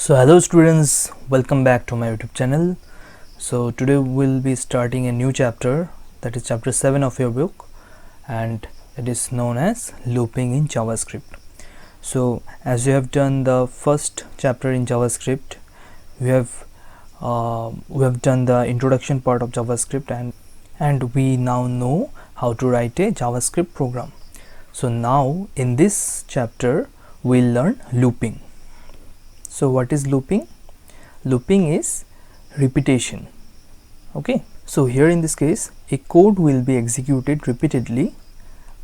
So hello students, welcome back to my YouTube channel. So today we'll be starting a new chapter, that is chapter 7 of your book, and it is known as looping in JavaScript. So as you have done the first chapter in JavaScript, we have done the introduction part of JavaScript, and we now know how to write a JavaScript program. So now in this chapter we'll learn looping. So what is looping? Looping is repetition. Okay, so here in this case a code will be executed repeatedly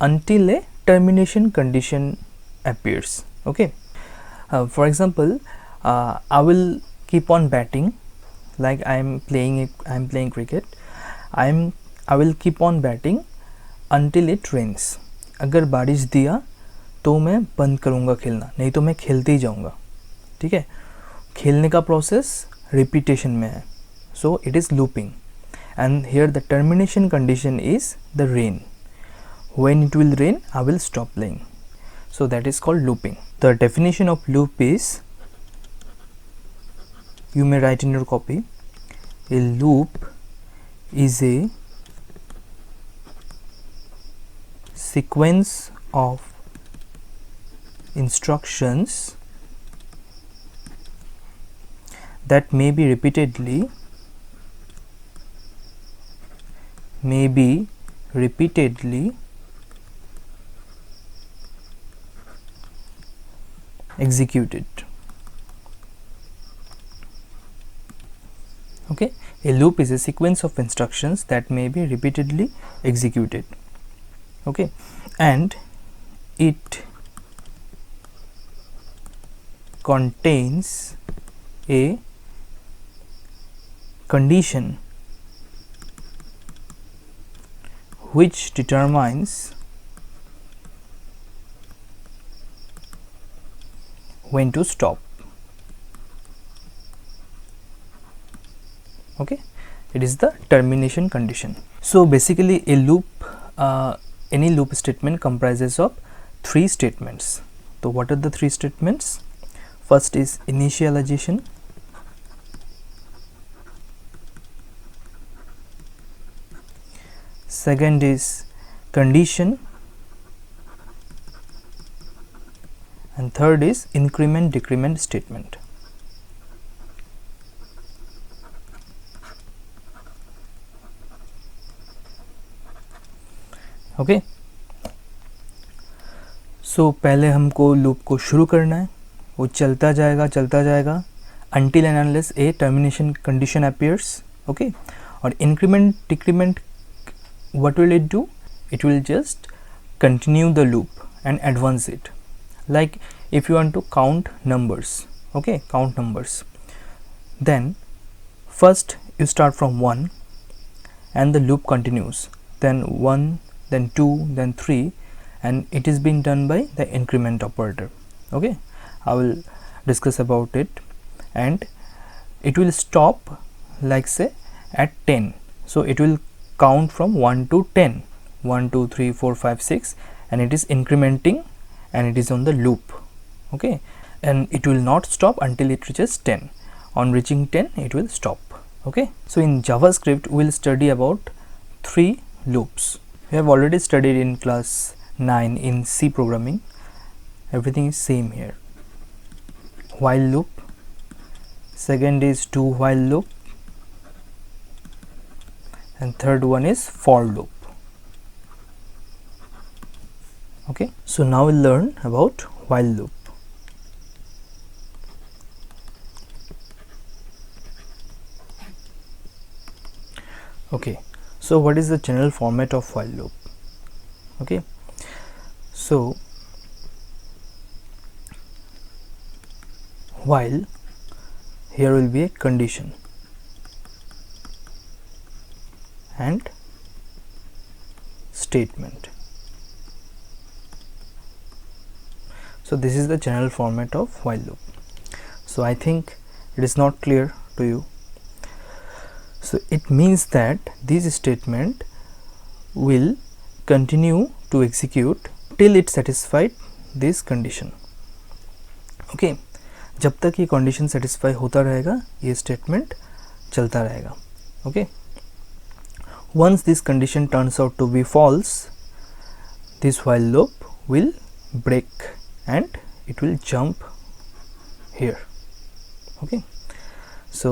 until a termination condition appears. Okay, for example, I will keep on batting, like I'm playing cricket. I will keep on batting until it rains. अगर बारिश दिया तो मैं बंद करूँगा खेलना, नहीं तो मैं खेलते ही जाऊँगा. ठीक है, खेलने का प्रोसेस रिपीटेशन में है, so it is looping. And here the termination condition is the rain. When it will rain I will stop playing, so that is called looping. The definition of loop is, you may write in your copy, a loop is a sequence of instructions that may be repeatedly executed. Okay, a loop is a sequence of instructions that may be repeatedly executed. Okay, and it contains a condition which determines when to stop. Okay, it is the termination condition. So basically a loop, any loop statement comprises of 3 statements. So what are the 3 statements? First is initialization, second is condition, and third is increment decrement statement. Okay, so पहले हमको loop को शुरू करना है, वो चलता जाएगा until and unless a termination condition appears. Okay, और increment decrement, what will it do? It will just continue the loop and advance it. Like if you want to count numbers, okay, count numbers, then first you start from 1 and the loop continues, then 1, then 2, then 3, and it is being done by the increment operator. Okay, I will discuss about it, and it will stop like say at 10. So it will count from 1 to 10, 1 2 3 4 5 6, and it is incrementing and it is on the loop. Okay, and it will not stop until it reaches 10. On reaching 10 it will stop. Okay, so in JavaScript we will study about 3 loops. We have already studied in class 9 in C programming. Everything is same here. While loop, second is do while loop, and third one is for loop. Okay, so now we'll learn about while loop. Okay, so what is the general format of while loop? Okay, so while, here will be a condition and statement. So this is the general format of while loop. So I think it is not clear to you. So it means that this statement will continue to execute till it satisfied this condition. Okay, जब तक ये condition satisfy होता रहेगा ये statement चलता रहेगा. Okay, once this condition turns out to be false, this while loop will break and it will jump here. Okay, so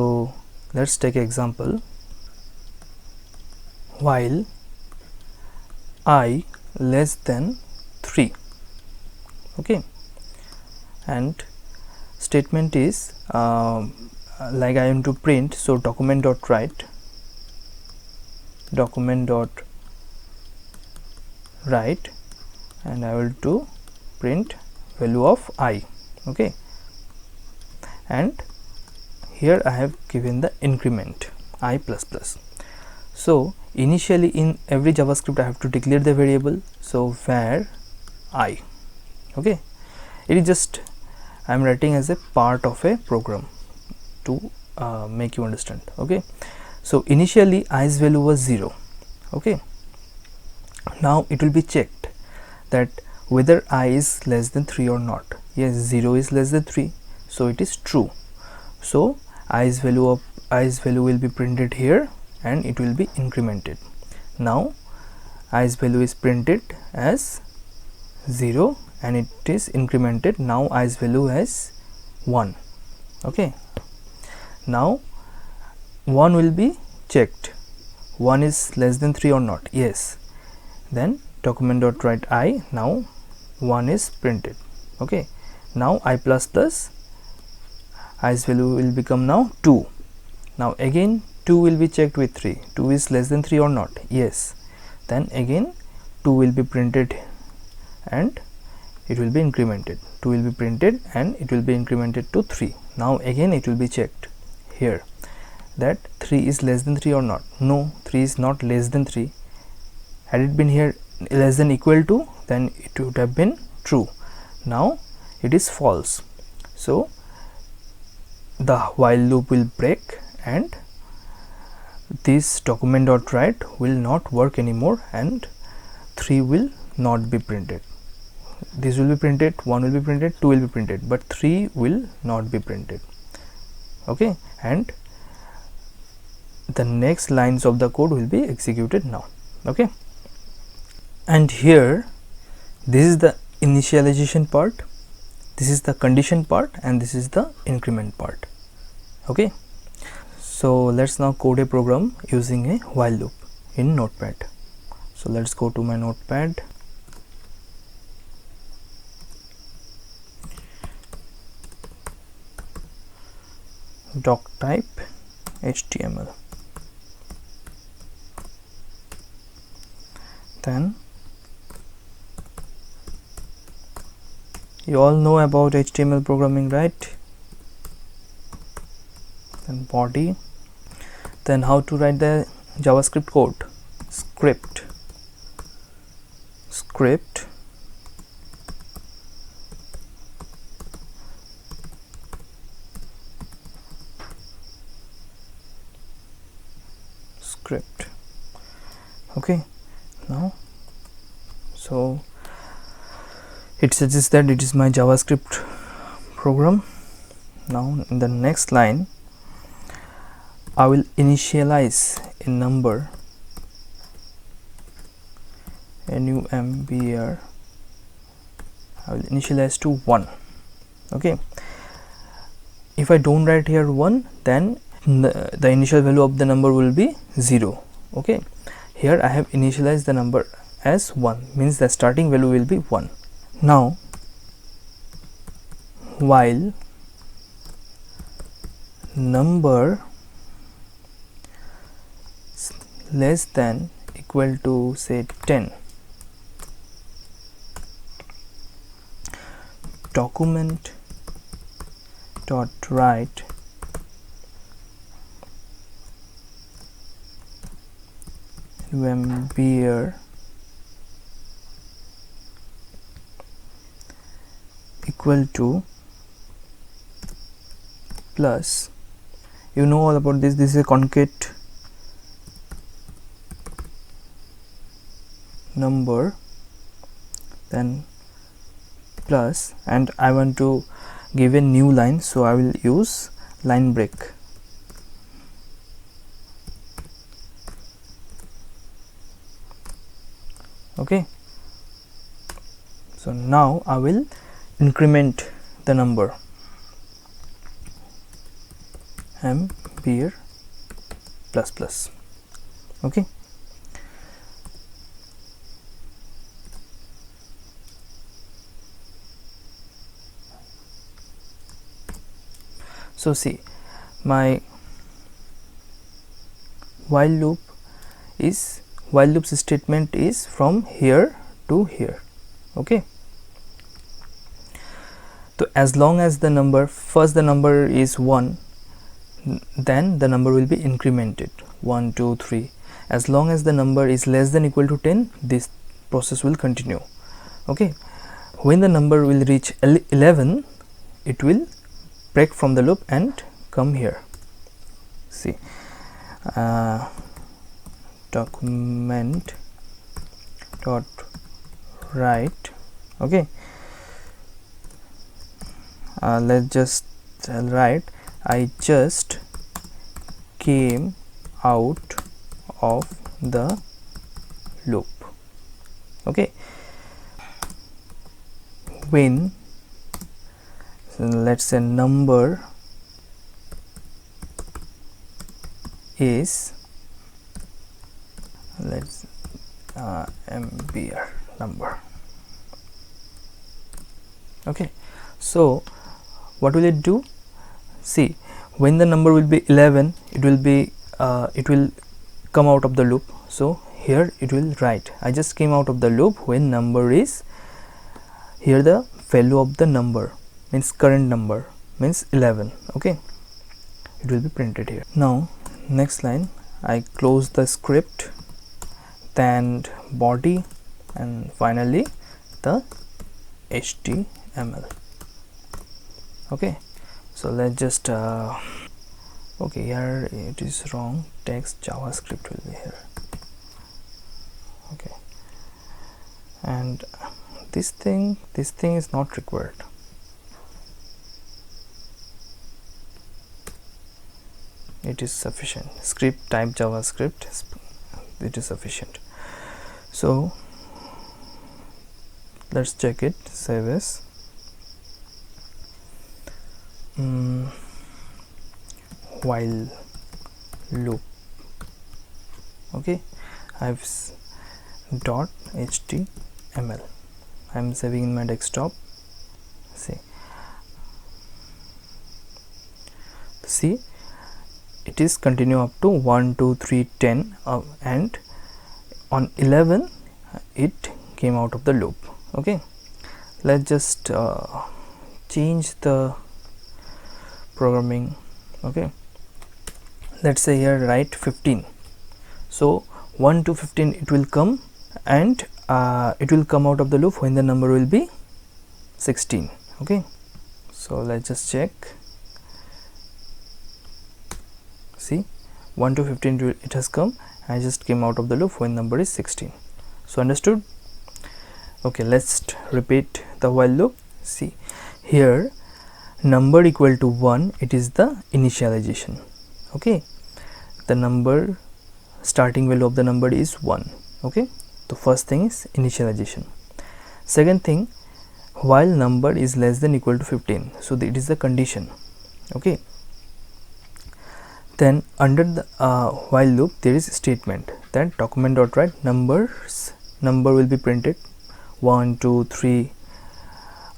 let's take an example. While I less than 3. Okay, and statement is like I am to print, so document dot write and I will to print value of I. Okay, and here I have given the increment I plus plus. So initially in every JavaScript I have to declare the variable, so var I. Okay, it is just I am writing as a part of a program to make you understand. Okay, so initially i's value was 0. Okay, now it will be checked that whether I is less than 3 or not. Yes, 0 is less than 3, so it is true. So i's value will be printed here and it will be incremented. Now i's value is printed as 0 and it is incremented. Now i's value as 1. Okay, now 1 will be checked, 1 is less than 3 or not. Yes, then document dot write I. Now 1 is printed. Okay, now I plus plus, i's value will become now 2. Now again 2 will be checked with 3, 2 is less than 3 or not. Yes, then again 2 will be printed and it will be incremented. 2 will be printed and it will be incremented to 3. Now again it will be checked here that 3 is less than 3 or not. No, 3 is not less than 3. Had it been here less than equal to, then it would have been true. Now it is false, so the while loop will break and this document dot write will not work anymore and 3 will not be printed. This will be printed, 1 will be printed, 2 will be printed, but 3 will not be printed. Okay, and the next lines of the code will be executed now. Okay, and here this is the initialization part, this is the condition part, and this is the increment part. Okay, so let's now code a program using a while loop in Notepad. So let's go to my Notepad. Doc type HTML, then you all know about HTML programming, right? Then body, then how to write the JavaScript code, script script okay, now so it suggests that it is my JavaScript program. Now in the next line I will initialize a number, number, I will initialize to 1. Okay, if I don't write here 1, then the initial value of the number will be 0. Okay, here I have initialized the number as 1, means the starting value will be 1. Now while number less than equal to say 10, document dot write number equal to plus, you know all about this, this is a concat number, then plus, and I want to give a new line, so I will use line break. Okay, so now I will increment the number m beer plus plus. Okay, so see, my while loop statement is from here to here. Okay, so as long as the number is 1, then the number will be incremented 1 2 3. As long as the number is less than equal to 10, this process will continue. Okay, when the number will reach 11, it will break from the loop and come here. See, document dot write. Okay, let's just write, I just came out of the loop. Okay, when, so let's say number is, let's beer number. Okay, so what will it do? See, when the number will be 11, it will come out of the loop. So here it will write, I just came out of the loop when number is, here the value of the number means current number means 11. Okay, it will be printed here. Now next line, I close the script, then body, and finally the HTML. Okay, so let's just okay, here it is wrong, text JavaScript will be here. Okay, and this thing is not required. It is sufficient. Script type JavaScript, it is sufficient. So let's check it. Save as while loop. Okay, I've dot html. I'm saving in my desktop. See, it is continue up to 1 2 3 10 and on 11 it came out of the loop. Okay, let's just change the programming. Okay, let's say here write 15. So 1 to 15 it will come, and it will come out of the loop when the number will be 16. Okay, so let's just check. See, 1 to 15 it has come. I just came out of the loop when number is 16. So understood? Okay, let's repeat the while loop. See, here number equal to 1, it is the initialization. Okay, the number starting value of the number is 1. Okay, the first thing is initialization. Second thing, while number is less than equal to 15, so it is the condition. Okay, then under the while loop there is a statement that document.write number will be printed 1 2 3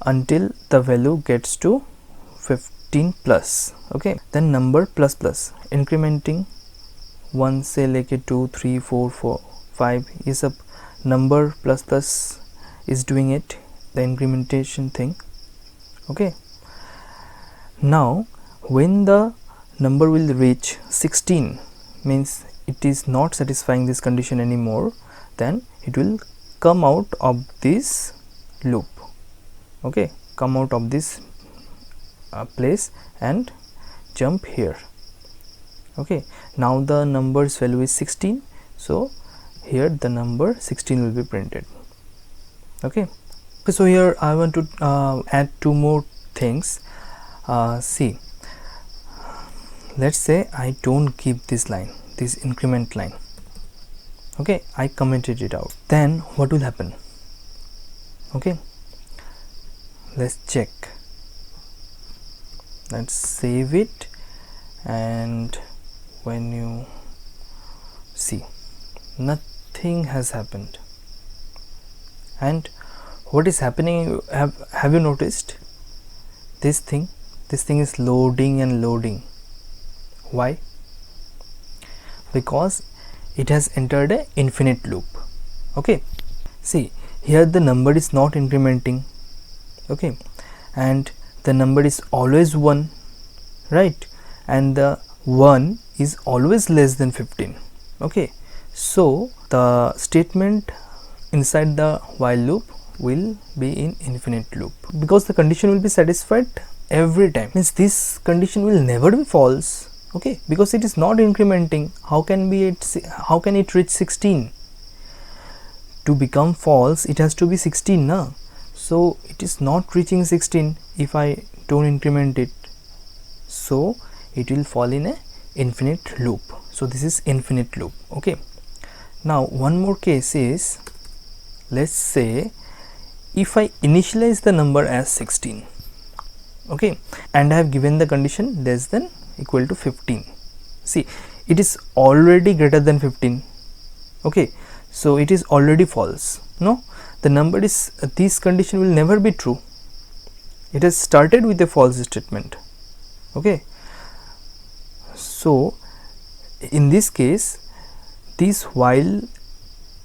until the value gets to 15 plus. Okay, then number plus plus incrementing 1 से लेके 2 3 4 5 ये सब number plus plus is doing it, the incrementation thing. Okay, now when the number will reach 16, means it is not satisfying this condition anymore, then it will come out of this loop. Okay, come out of this place and jump here. Okay, now the number's value is 16, so here the number 16 will be printed. Okay, so here I want to add two more things. See, let's say I don't keep this line, this increment line. Okay, I commented it out. Then what will happen? Okay, let's check. Let's save it, and when you see, nothing has happened. And what is happening, have you noticed this thing? This thing is loading and loading. Why? Because it has entered a infinite loop. Okay, see, here the number is not incrementing. Okay, and the number is always 1, right? And the 1 is always less than 15. Okay, so the statement inside the while loop will be in infinite loop, because the condition will be satisfied every time. Means this condition will never be false. Okay, because it is not incrementing. How can it reach 16? To become false, it has to be 16 now. So it is not reaching 16 if I don't increment it. So it will fall in a infinite loop. So this is infinite loop. Okay, now one more case is, let's say if I initialize the number as 16, okay, and I have given the condition less than equal to 15. See, it is already greater than 15. Okay, so it is already false. No, the number is, this condition will never be true. It has started with a false statement. Okay, so in this case, this while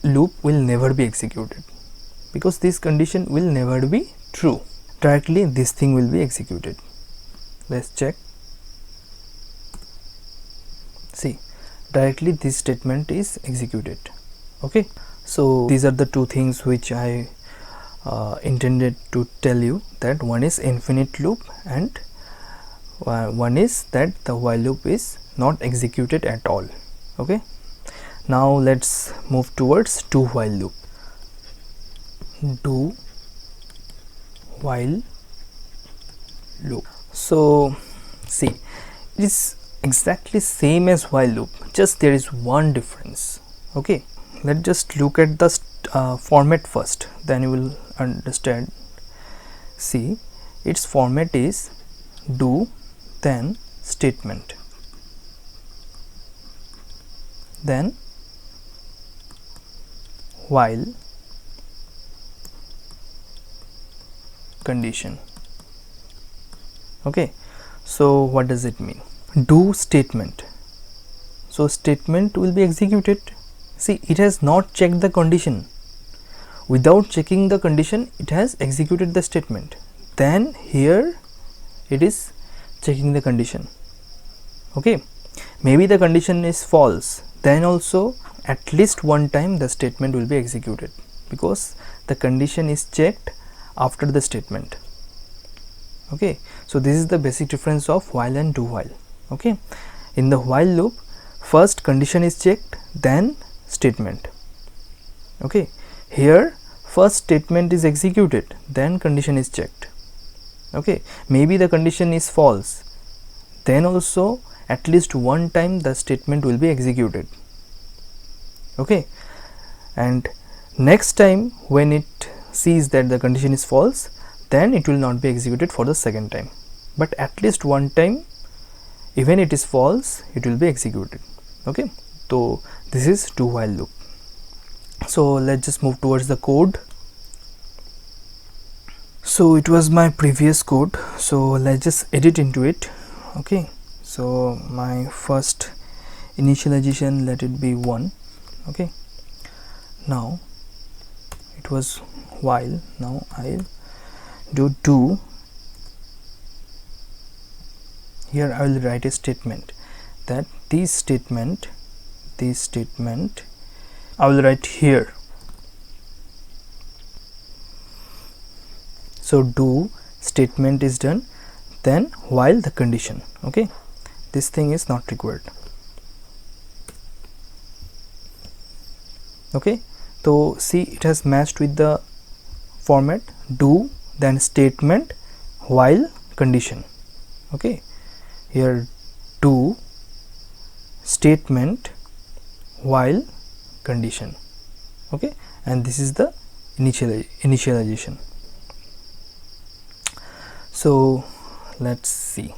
loop will never be executed, because this condition will never be true. Directly this thing will be executed. Let's check. See, directly this statement is executed. Okay, so these are the two things which I intended to tell you, that one is infinite loop and one is that the while loop is not executed at all. Okay, now let's move towards do while loop. Do while loop. So see, it is exactly same as while loop, just there is one difference. Okay, let's just look at the format first, then you will understand. See, its format is do, then statement, then while condition. Okay, so what does it mean? Do statement, so statement will be executed. See, it has not checked the condition. Without checking the condition, it has executed the statement. Then here it is checking the condition. Okay, maybe the condition is false, then also at least one time the statement will be executed, because the condition is checked after the statement. Okay, so this is the basic difference of while and do while. Okay, in the while loop, first condition is checked, then statement. Okay, here first statement is executed, then condition is checked. Okay, maybe the condition is false, then also at least one time the statement will be executed. Okay, and next time when it sees that the condition is false, then it will not be executed for the second time, but at least one time, even it is false, it will be executed. Okay, so this is do while loop. So let's just move towards the code. So it was my previous code, so let's just edit into it. Okay, so my first initialization, let it be 1. Okay, now it was while, now I'll do. Here I will write a statement, that this statement I will write here. So do statement is done, then while the condition. Okay, this thing is not required. Okay, so see, it has matched with the format do, then statement, while condition. Okay, here do statement while condition. Okay, and this is the initialization. So let's see.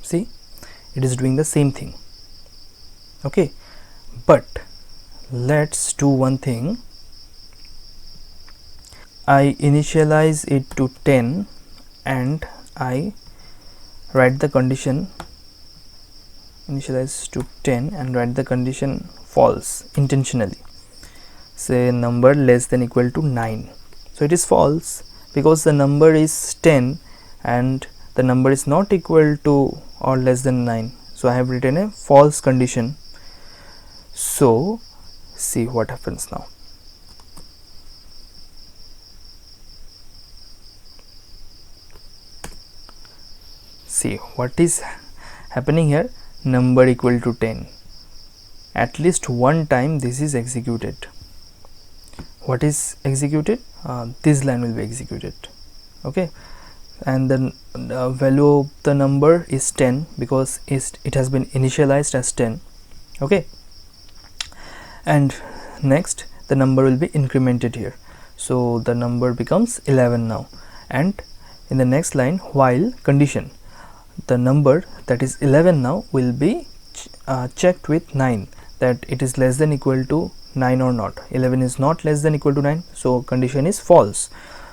See, it is doing the same thing. Okay, but let's do one thing. I initialize it to 10 and I write the condition, initialize to 10 and write the condition false intentionally. Say number less than equal to 9. So it is false because the number is 10 and the number is not equal to or less than 9. So I have written a false condition. So see what happens now. See what is happening here. Number equal to 10. At least one time this is executed. What is executed? This line will be executed. Okay, and then the value of the number is 10 because it has been initialized as 10. Okay, and next the number will be incremented here, so the number becomes 11 now. And in the next line, while condition, the number that is 11 now will be checked with 9, that it is less than equal to 9 or not. 11 is not less than equal to 9, so condition is false.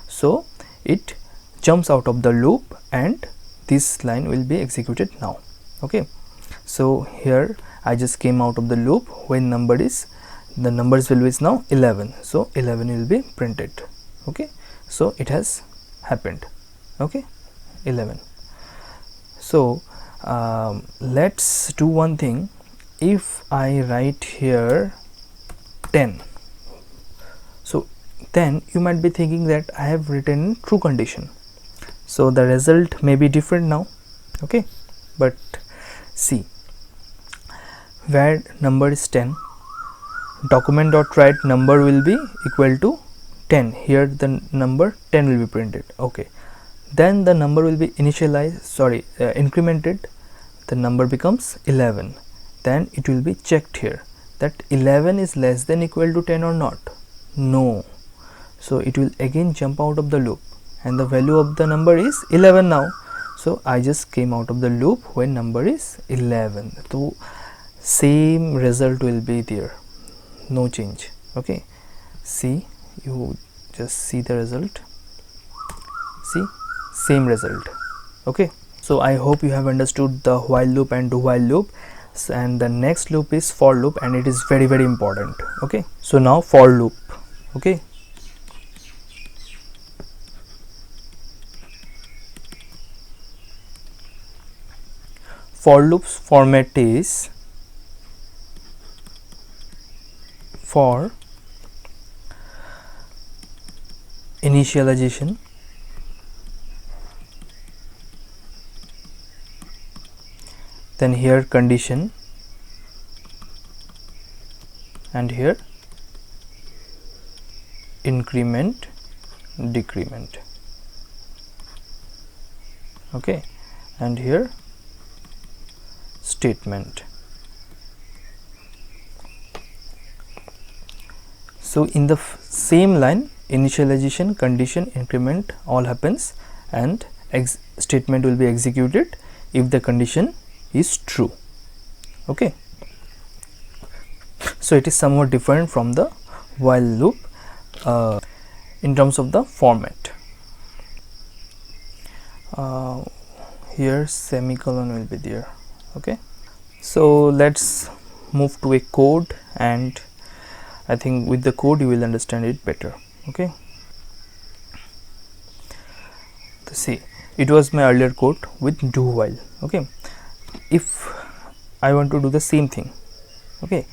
So it jumps out of the loop and this line will be executed now. Okay, so here I just came out of the loop when the number's value is now 11, so 11 will be printed. Okay, so it has happened. Okay, 11. So let's do one thing. If I write here 10, so then you might be thinking that I have written true condition, so the result may be different now. Okay, but see, where number is 10, document.write number will be equal to 10. Here the number 10 will be printed. Okay, then the number will be incremented. The number becomes 11. Then it will be checked here that 11 is less than equal to 10 or not. No, so it will again jump out of the loop and the value of the number is 11 now. So I just came out of the loop when number is 11. So same result will be there, no change. Okay, see, you just see the result. See, same result. Okay, so I hope you have understood the while loop and do while loop, and the next loop is for loop, and it is very important. Okay, so now for loop. Okay, for loop's format is for initialization, then here condition, and here increment, decrement. Okay, and here statement. So in the same line, initialization, condition, increment all happens, and statement will be executed if the condition is true. Okay, so it is somewhat different from the while loop in terms of the format. Here semicolon will be there. Okay, so let's move to a code, and I think with the code you will understand it better. Okay, so see, it was my earlier code with do while. Okay, if I want to do the same thing, okay,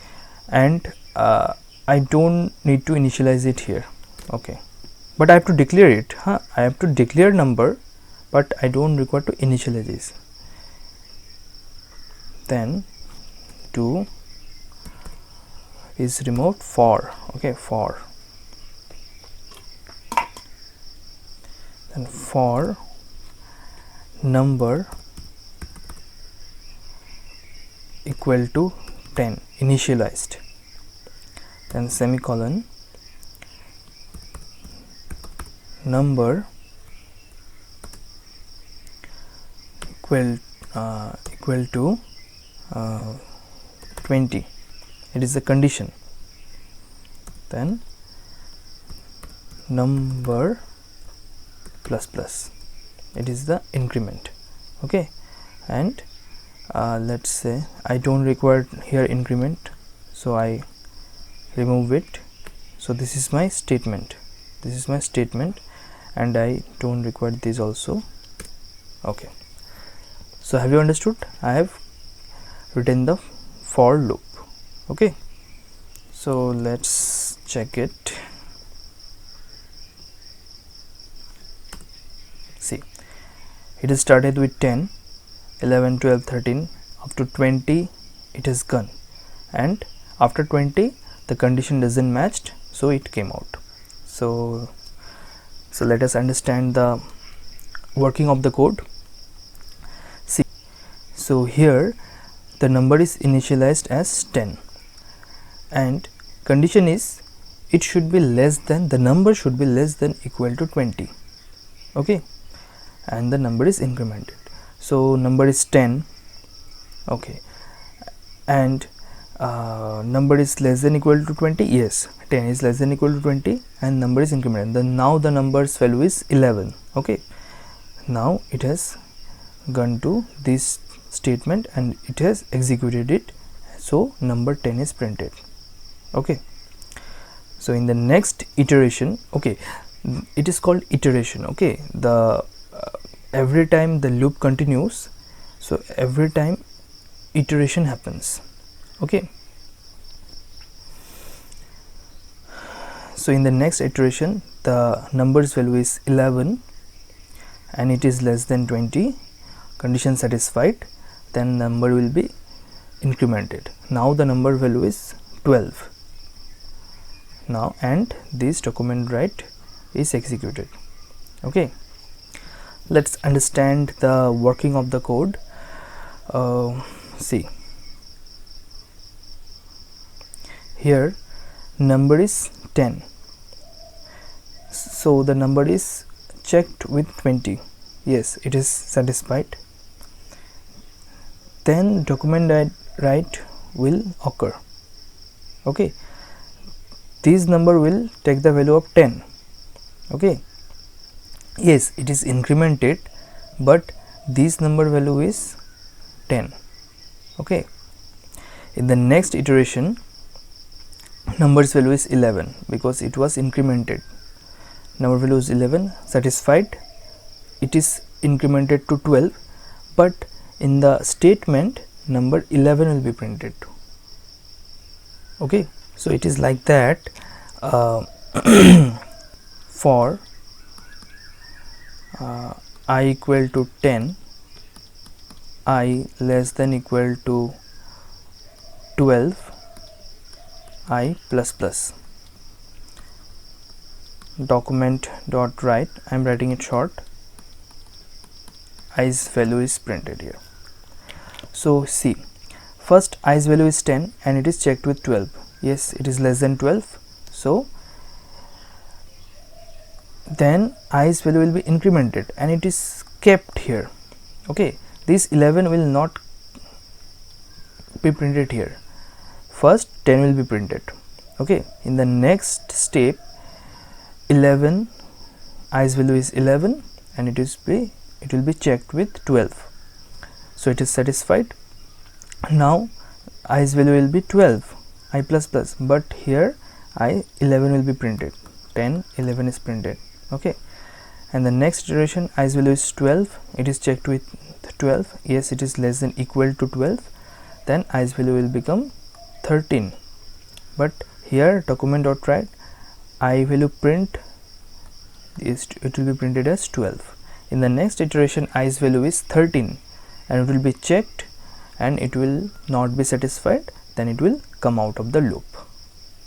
and I don't need to initialize it here. Okay, but I have to declare it. I have to declare number, but I don't require to initialize this. Then do is removed, for, okay, for, then for number equal to 10 initialized, then semicolon, number equal to 20, it is the condition, then number plus plus, it is the increment, okay. And let's say I don't require here increment, so I remove it. So this is my statement, and I don't require this also, okay. So have you understood? I have written the for loop, okay. So let's check it. See, it is started with 10, 11, 12, 13, up to 20 it has gone, and after 20 the condition doesn't match, so it came out. So let us understand the working of the code. See, so here the number is initialized as 10, and condition is it should be less than, the number should be less than equal to 20, okay, and the number is incremented. So number is 10, okay, and number is less than equal to 20, yes, 10 is less than equal to 20, and number is incremented. Then now the number's value is 11, okay. Now it has gone to this statement and it has executed it, so number 10 is printed, okay. So in the next iteration, okay, it is called iteration, okay, the every time the loop continues, so every time iteration happens, okay. So in the next iteration the number's value is 11 and it is less than 20, condition satisfied, then number will be incremented. Now the number value is 12 now, and this document write is executed, okay. Let's understand the working of the code. See, here number is 10, so the number is checked with 20, yes, it is satisfied. Then document write will occur, okay. This number will take the value of 10, okay. Yes, it is incremented, but this number value is 10, okay. In the next iteration number's value is 11 because it was incremented, number value is 11, satisfied, it is incremented to 12, but in the statement number 11 will be printed, okay. So it is like that. For I equal to 10, I less than equal to 12, I plus plus, document dot write, I am writing it short, i's value is printed here. So see, first i's value is 10 and it is checked with 12, yes, it is less than 12, so then i's value will be incremented and it is kept here, okay. This 11 will not be printed here, first 10 will be printed, okay. In the next step 11, i's value is 11 and it will be checked with 12, so it is satisfied. Now i's value will be 12, I plus plus, but here 11 will be printed, 10, 11 is printed, okay. And the next iteration i's value is 12, it is checked with 12, yes, it is less than equal to 12, then i's value will become 13, but here document dot write I value print is, it will be printed as 12. In the next iteration i's value is 13 and it will be checked and it will not be satisfied, then it will come out of the loop,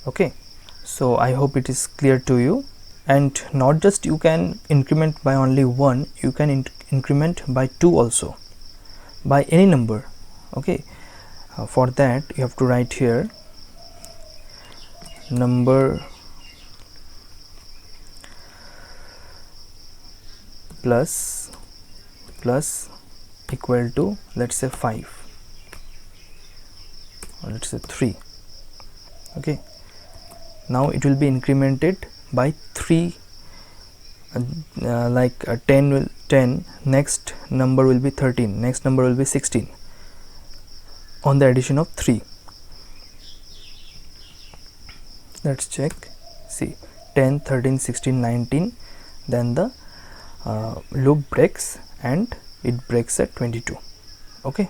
Okay, so I hope it is clear to you. And not just you can increment by only 1, you can increment by 2 also, by any number. Okay, for that you have to write here number plus equal to, let's say 5, or let's say 3. Okay, now it will be incremented by 3, like 10 will 10, next number will be 13, next number will be 16 on the addition of 3. Let's check. See, 10, 13, 16, 19, then the loop breaks and it breaks at 22. Okay,